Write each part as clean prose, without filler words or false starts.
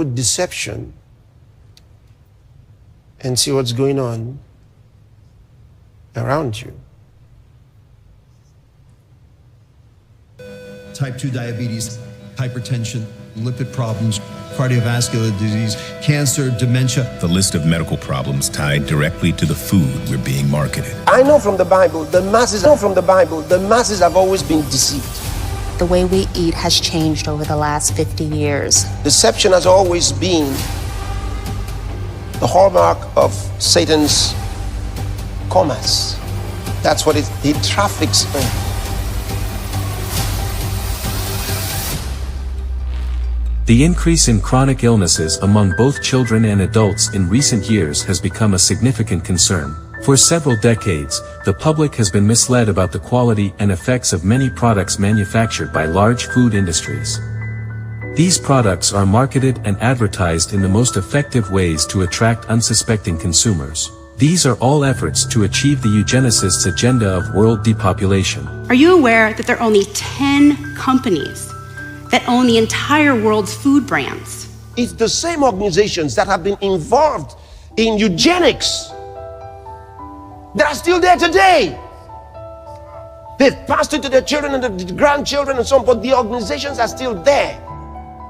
deception and see what's going on around you. Type 2 diabetes, hypertension, lipid problems, cardiovascular disease, cancer, dementia. The list of medical problems tied directly to the food we're being marketed. I know from the Bible, the masses have always been deceived. The way we eat has changed over the last 50 years. Deception has always been the hallmark of Satan's commerce. That's what he traffics in. The increase in chronic illnesses among both children and adults in recent years has become a significant concern. For several decades, the public has been misled about the quality and effects of many products manufactured by large food industries. These products are marketed and advertised in the most effective ways to attract unsuspecting consumers. These are all efforts to achieve the eugenicists' agenda of world depopulation. Are you aware that there are only 10 companies that own the entire world's food brands? It's the same organizations that have been involved in eugenics that are still there today. They've passed it to their children and their grandchildren and so on, but the organizations are still there.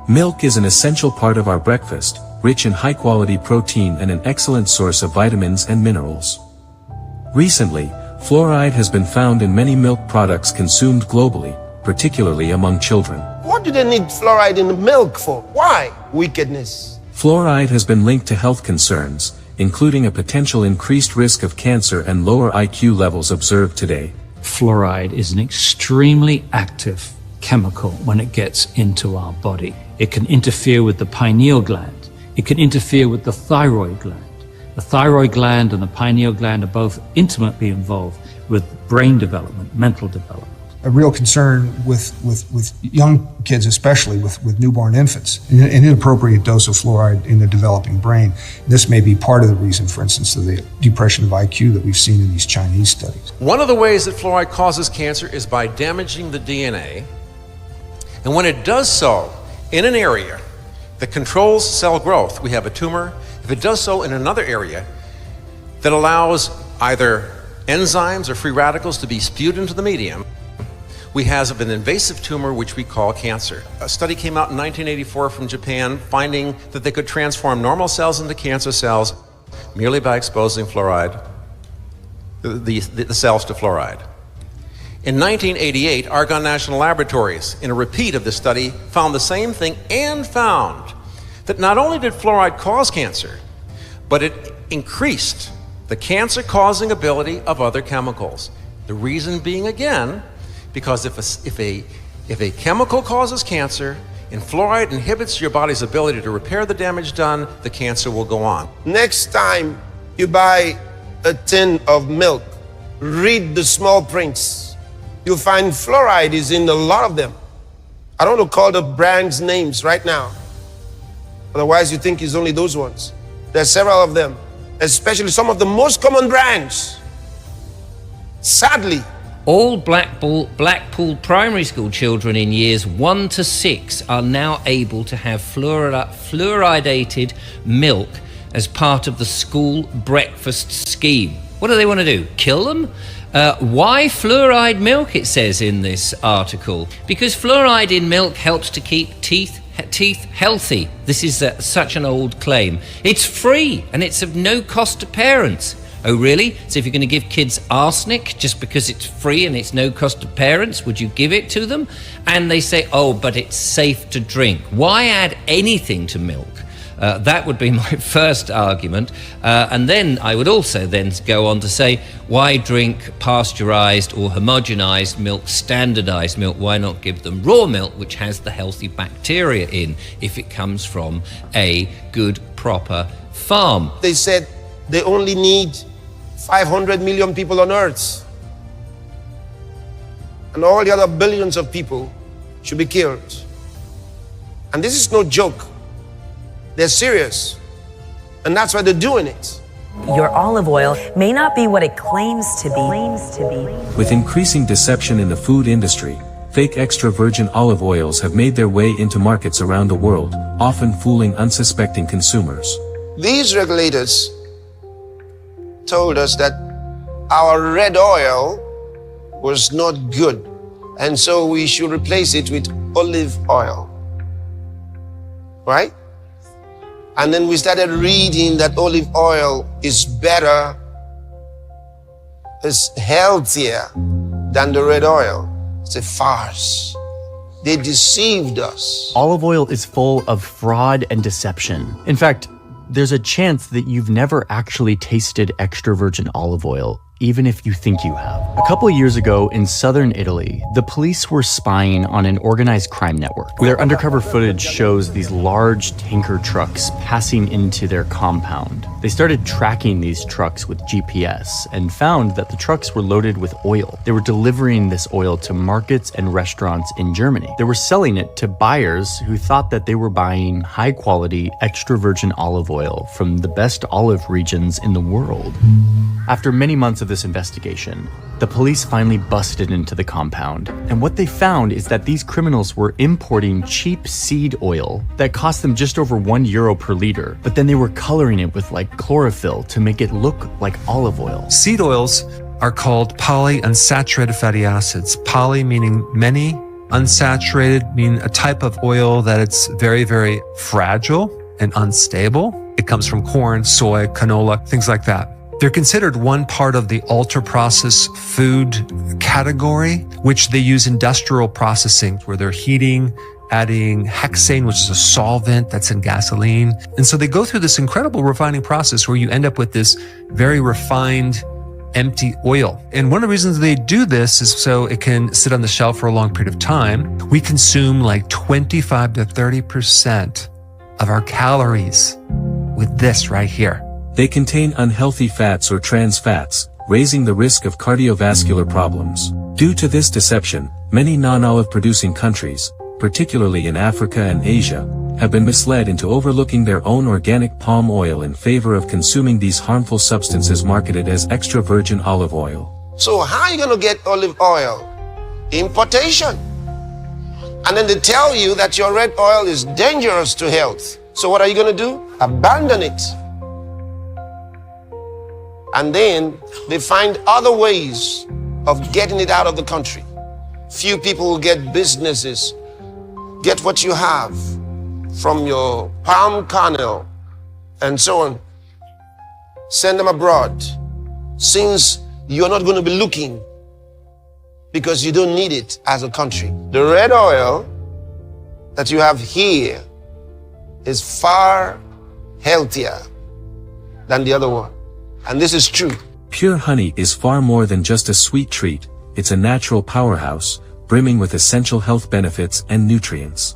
Milk is an essential part of our breakfast, rich in high-quality protein and an excellent source of vitamins and minerals. Recently, fluoride has been found in many milk products consumed globally, particularly among children. What do they need fluoride in the milk for? Why? Wickedness. Fluoride has been linked to health concerns, including a potential increased risk of cancer and lower IQ levels observed today. Fluoride is an extremely active chemical when it gets into our body. It can interfere with the pineal gland. It can interfere with the thyroid gland. The thyroid gland and the pineal gland are both intimately involved with brain development, mental development. A real concern with young kids, especially with newborn infants, an inappropriate dose of fluoride in the developing brain. This may be part of the reason, for instance, of the depression of IQ that we've seen in these Chinese studies. One of the ways that fluoride causes cancer is by damaging the DNA. And when it does so in an area that controls cell growth, we have a tumor. If it does so in another area that allows either enzymes or free radicals to be spewed into the medium, we have an invasive tumor which we call cancer. A study came out in 1984 from Japan finding that they could transform normal cells into cancer cells merely by exposing fluoride, the cells to fluoride. In 1988, Argonne National Laboratories, in a repeat of this study, found the same thing and found that not only did fluoride cause cancer, but it increased the cancer-causing ability of other chemicals. The reason being, again, because if a chemical causes cancer and fluoride inhibits your body's ability to repair the damage done, the cancer will go on. Next time you buy a tin of milk, read the small prints. You'll find fluoride is in a lot of them. I don't want to call the brands names right now. Otherwise you think it's only those ones. There are several of them, especially some of the most common brands. Sadly, all Blackpool primary school children in years 1 to 6 are now able to have fluoridated milk as part of the school breakfast scheme. What do they want to do? Kill them? Why fluoride milk, it says in this article? Because fluoride in milk helps to keep teeth healthy. This is such an old claim. It's free and it's of no cost to parents. Oh really? So if you're going to give kids arsenic just because it's free and it's no cost to parents, would you give it to them? And they say, oh, but it's safe to drink. Why add anything to milk? That would be my first argument. And then I would also then go on to say, why drink pasteurized or homogenized milk, standardized milk? Why not give them raw milk, which has the healthy bacteria in, if it comes from a good, proper farm? They said they only need 500 million people on Earth. And all the other billions of people should be killed. And this is no joke. They're serious. And that's why they're doing it. Your olive oil may not be what it claims to be. With increasing deception in the food industry, fake extra virgin olive oils have made their way into markets around the world, often fooling unsuspecting consumers. These regulators told us that our red oil was not good, and so we should replace it with olive oil. Right? And then we started reading that olive oil is better, is healthier than the red oil. It's a farce. They deceived us. Olive oil is full of fraud and deception. In fact, there's a chance that you've never actually tasted extra virgin olive oil, even if you think you have. A couple of years ago in southern Italy, the police were spying on an organized crime network. Their undercover footage shows these large tanker trucks passing into their compound. They started tracking these trucks with GPS and found that the trucks were loaded with oil. They were delivering this oil to markets and restaurants in Germany. They were selling it to buyers who thought that they were buying high-quality extra virgin olive oil from the best olive regions in the world. After many months of this investigation, the police finally busted into the compound, and what they found is that these criminals were importing cheap seed oil that cost them just over €1 per liter, but then they were coloring it with like chlorophyll to make it look like olive oil. Seed oils are called polyunsaturated fatty acids. Poly meaning many, unsaturated meaning a type of oil that it's very, very fragile and unstable. It comes from corn, soy, canola, things like that. They're considered one part of the ultra-processed food category, which they use industrial processing, where they're heating, adding hexane, which is a solvent that's in gasoline. And so they go through this incredible refining process where you end up with this very refined, empty oil. And one of the reasons they do this is so it can sit on the shelf for a long period of time. We consume like 25 to 30% of our calories with this right here. They contain unhealthy fats or trans fats, raising the risk of cardiovascular problems. Due to this deception, many non-olive producing countries, particularly in Africa and Asia, have been misled into overlooking their own organic palm oil in favor of consuming these harmful substances marketed as extra virgin olive oil. So how are you going to get olive oil? Importation. And then they tell you that your red oil is dangerous to health. So what are you going to do? Abandon it. And then they find other ways of getting it out of the country. Few people will get businesses, get what you have from your palm kernel and so on. Send them abroad, since you're not going to be looking because you don't need it as a country. The red oil that you have here is far healthier than the other one. And this is true. Pure honey is far more than just a sweet treat. It's a natural powerhouse, brimming with essential health benefits and nutrients.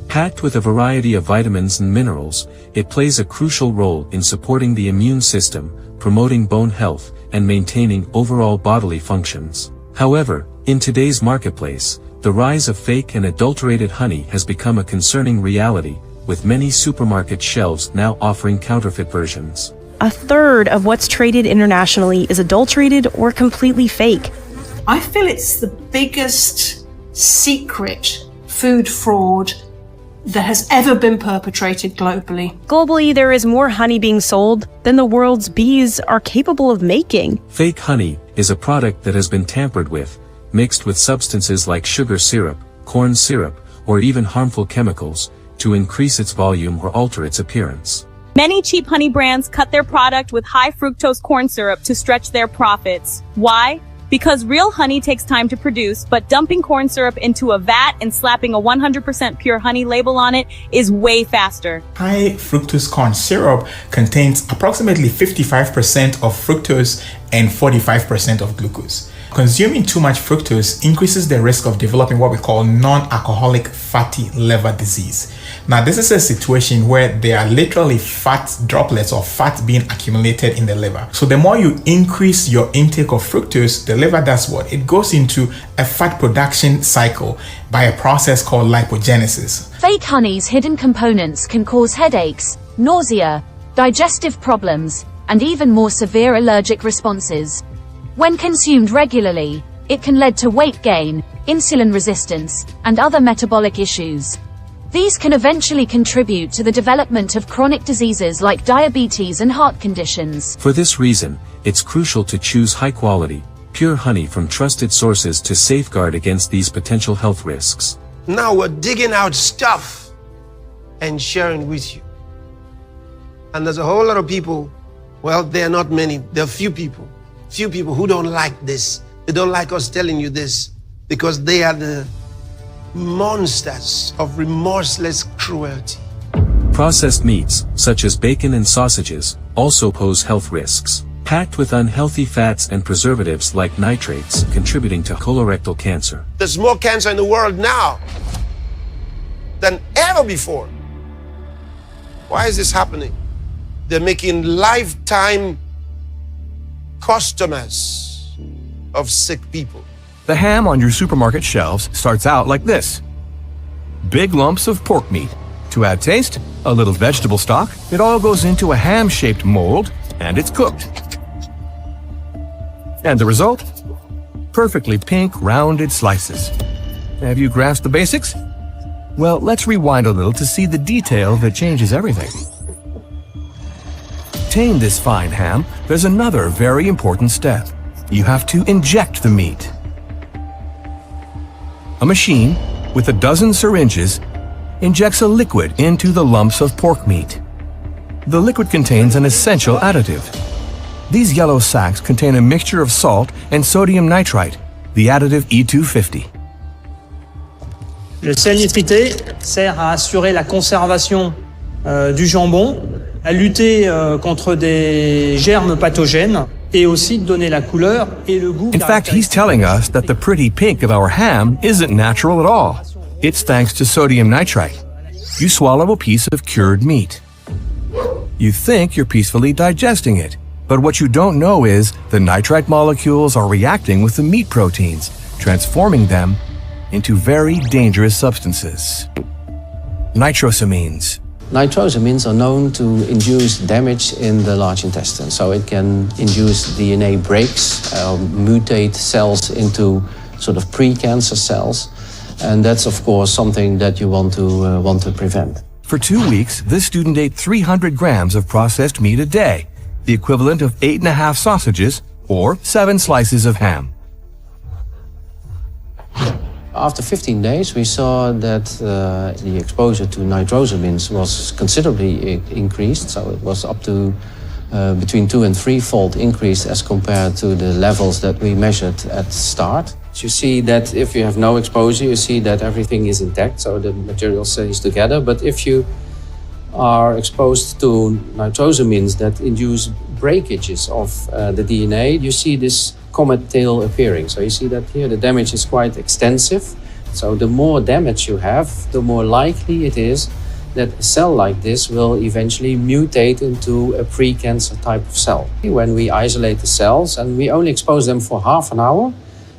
Packed with a variety of vitamins and minerals, it plays a crucial role in supporting the immune system, promoting bone health, and maintaining overall bodily functions. However, in today's marketplace, the rise of fake and adulterated honey has become a concerning reality, with many supermarket shelves now offering counterfeit versions. A third of what's traded internationally is adulterated or completely fake. I feel it's the biggest secret food fraud that has ever been perpetrated globally. Globally, there is more honey being sold than the world's bees are capable of making. Fake honey is a product that has been tampered with, mixed with substances like sugar syrup, corn syrup, or even harmful chemicals, to increase its volume or alter its appearance. Many cheap honey brands cut their product with high fructose corn syrup to stretch their profits. Why? Because real honey takes time to produce, but dumping corn syrup into a vat and slapping a 100% pure honey label on it is way faster. High fructose corn syrup contains approximately 55% of fructose and 45% of glucose. Consuming too much fructose increases the risk of developing what we call non-alcoholic fatty liver disease. Now, this is a situation where there are literally fat droplets or fat being accumulated in the liver. So the more you increase your intake of fructose, the liver does what? It goes into a fat production cycle by a process called lipogenesis. Fake honey's hidden components can cause headaches, nausea, digestive problems, and even more severe allergic responses. When consumed regularly, It can lead to weight gain, insulin resistance, and other metabolic issues. These can eventually contribute to the development of chronic diseases like diabetes and heart conditions. For this reason, it's crucial to choose high-quality, pure honey from trusted sources to safeguard against these potential health risks. Now we're digging out stuff and sharing with you. And there's a whole lot of people, well, there are not many, there are few people who don't like this. They don't like us telling you this because they are the monsters of remorseless cruelty. Processed meats, such as bacon and sausages, also pose health risks, packed with unhealthy fats and preservatives like nitrates, contributing to colorectal cancer. There's more cancer in the world now than ever before. Why is this happening? They're making lifetime customers of sick people. The ham on your supermarket shelves starts out like this. Big lumps of pork meat. To add taste, a little vegetable stock. It all goes into a ham-shaped mold, and it's cooked. And the result? Perfectly pink, rounded slices. Have you grasped the basics? Well, let's rewind a little to see the detail that changes everything. To tame this fine ham, there's another very important step. You have to inject the meat. A machine with a dozen syringes injects a liquid into the lumps of pork meat. The liquid contains an essential additive. These yellow sacs contain a mixture of salt and sodium nitrite, the additive E250. Le sel nitrité sert à assurer la conservation du jambon, à lutter contre des germes pathogènes et aussi de donner la couleur et le goût. In fact, he's telling us that the pretty pink of our ham isn't natural at all. It's thanks to sodium nitrite. You swallow a piece of cured meat. You think you're peacefully digesting it, but what you don't know is the nitrite molecules are reacting with the meat proteins, transforming them into very dangerous substances. Nitrosamines. Nitrosamines are known to induce damage in the large intestine. So it can induce DNA breaks, mutate cells into sort of pre-cancer cells. And that's, of course, something that you want to prevent. For 2 weeks, this student ate 300 grams of processed meat a day, the equivalent of 8.5 sausages or 7 slices of ham. After 15 days, we saw that the exposure to nitrosamines was considerably increased. So it was up to between 2- and 3-fold increase as compared to the levels that we measured at start. You see that if you have no exposure, you see that everything is intact, so the material stays together. But if you are exposed to nitrosamines that induce breakages of the DNA, you see this comet tail appearing. So you see that here the damage is quite extensive. So the more damage you have, the more likely it is that a cell like this will eventually mutate into a pre-cancer type of cell. When we isolate the cells and we only expose them for half an hour,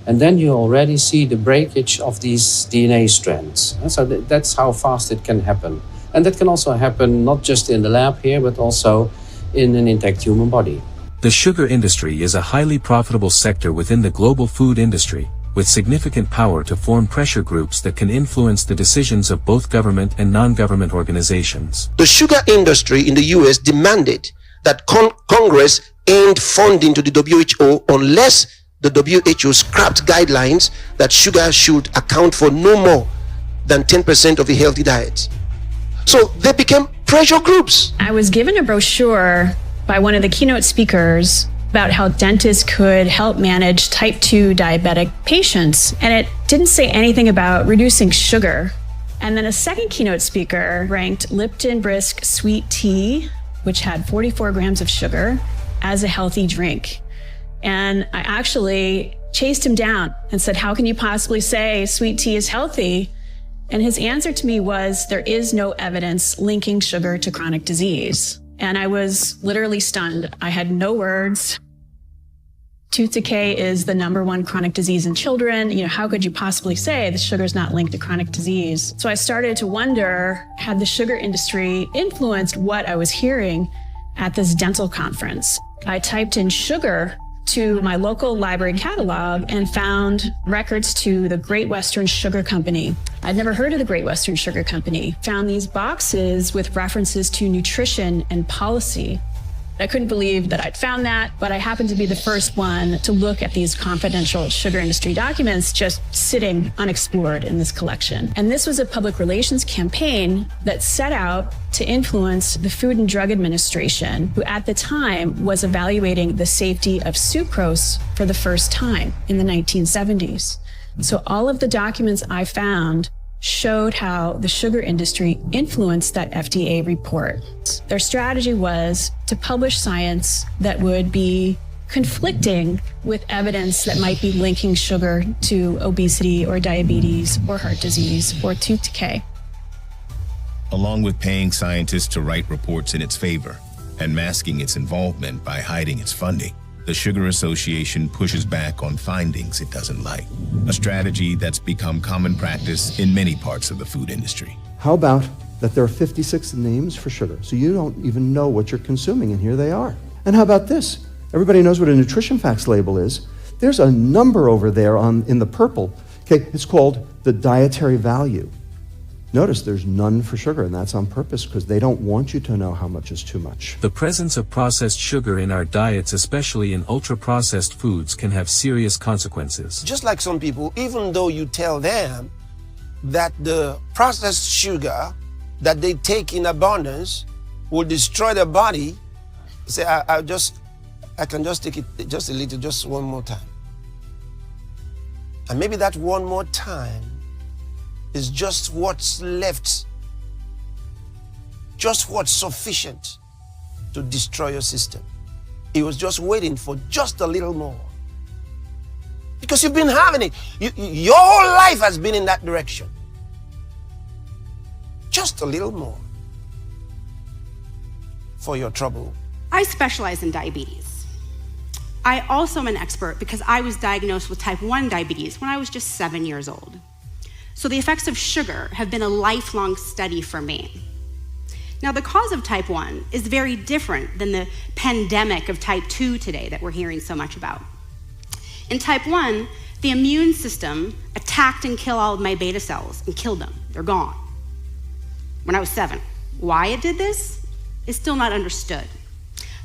and then you already see the breakage of these DNA strands. So that's how fast it can happen. And that can also happen not just in the lab here, but also in an intact human body. The sugar industry is a highly profitable sector within the global food industry, with significant power to form pressure groups that can influence the decisions of both government and non-government organizations. The sugar industry in the US demanded that Congress end funding to the WHO unless the WHO scrapped guidelines that sugar should account for no more than 10% of a healthy diet. So they became pressure groups. I was given a brochure by one of the keynote speakers about how dentists could help manage type 2 diabetic patients. And it didn't say anything about reducing sugar. And then a second keynote speaker ranked Lipton Brisk sweet tea, which had 44 grams of sugar, as a healthy drink. And I actually chased him down and said, how can you possibly say sweet tea is healthy? And his answer to me was, there is no evidence linking sugar to chronic disease. And I was literally stunned. I had no words. Tooth decay is the #1 chronic disease in children. How could you possibly say the sugar is not linked to chronic disease? So I started to wonder, had the sugar industry influenced what I was hearing at this dental conference? I typed in sugar to my local library catalog and found records to the Great Western Sugar Company. I'd never heard of the Great Western Sugar Company. Found these boxes with references to nutrition and policy. I couldn't believe that I'd found that, but I happened to be the first one to look at these confidential sugar industry documents just sitting unexplored in this collection. And this was a public relations campaign that set out to influence the Food and Drug Administration, who at the time was evaluating the safety of sucrose for the first time in the 1970s. So all of the documents I found showed how the sugar industry influenced that FDA report. Their strategy was to publish science that would be conflicting with evidence that might be linking sugar to obesity or diabetes or heart disease or tooth decay. Along with paying scientists to write reports in its favor and masking its involvement by hiding its funding, the Sugar Association pushes back on findings it doesn't like, a strategy that's become common practice in many parts of the food industry. How about that there are 56 names for sugar, so you don't even know what you're consuming, and here they are. And how about this? Everybody knows what a nutrition facts label is. There's a number over there in the purple. Okay, it's called the dietary value. Notice there's none for sugar, and that's on purpose because they don't want you to know how much is too much. The presence of processed sugar in our diets, especially in ultra-processed foods, can have serious consequences. Just like some people, even though you tell them that the processed sugar that they take in abundance will destroy their body, say, I can just take it just a little, just one more time. And maybe that one more time is just what's left, just what's sufficient to destroy your system. He was just waiting for just a little more. Because you've been having it. Your whole life has been in that direction. Just a little more for your trouble. I specialize in diabetes. I also am an expert because I was diagnosed with type 1 diabetes when I was just 7 years old. So the effects of sugar have been a lifelong study for me. Now, the cause of type 1 is very different than the pandemic of type 2 today that we're hearing so much about. In type 1, the immune system attacked and killed all of my beta cells and killed them. They're gone. When I was 7. Why it did this is still not understood.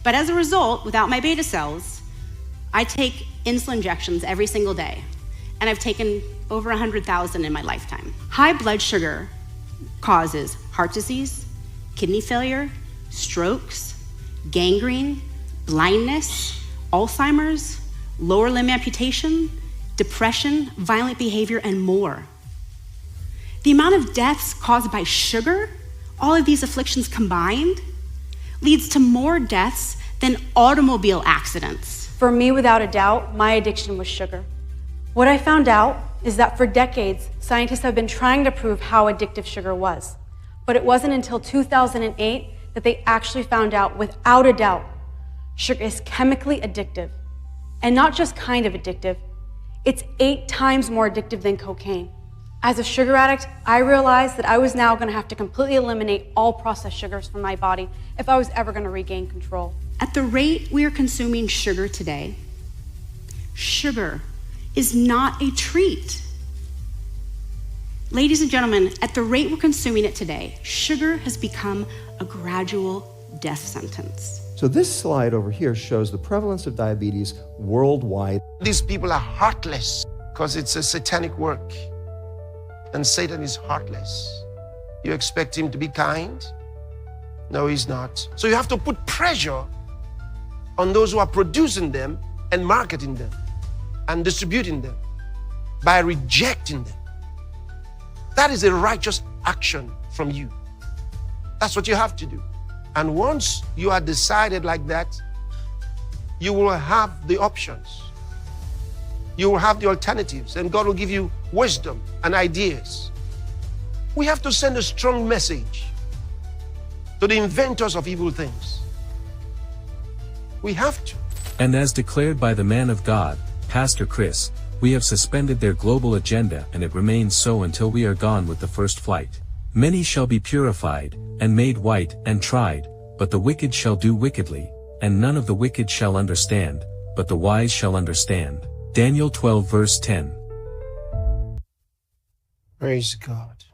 But as a result, without my beta cells, I take insulin injections every single day. And I've taken over 100,000 in my lifetime. High blood sugar causes heart disease, kidney failure, strokes, gangrene, blindness, Alzheimer's, lower limb amputation, depression, violent behavior, and more. The amount of deaths caused by sugar, all of these afflictions combined, leads to more deaths than automobile accidents. For me, without a doubt, my addiction was sugar. What I found out is that for decades, scientists have been trying to prove how addictive sugar was. But it wasn't until 2008 that they actually found out without a doubt, sugar is chemically addictive. And not just kind of addictive, it's 8 times more addictive than cocaine. As a sugar addict, I realized that I was now going to have to completely eliminate all processed sugars from my body if I was ever going to regain control. At the rate we are consuming sugar today, sugar is not a treat. Ladies and gentlemen, at the rate we're consuming it today, sugar has become a gradual death sentence. So this slide over here shows the prevalence of diabetes worldwide. These people are heartless because it's a satanic work. And Satan is heartless. You expect him to be kind? No, he's not. So you have to put pressure on those who are producing them and marketing them and distributing them by rejecting them. That is a righteous action from you. That's what you have to do. And once you are decided like that, you will have the options. You will have the alternatives, and God will give you wisdom and ideas. We have to send a strong message to the inventors of evil things. We have to. And as declared by the man of God, Pastor Chris, we have suspended their global agenda, and it remains so until we are gone with the first flight. Many shall be purified, and made white, and tried, but the wicked shall do wickedly, and none of the wicked shall understand, but the wise shall understand. Daniel 12 verse 10. Praise God.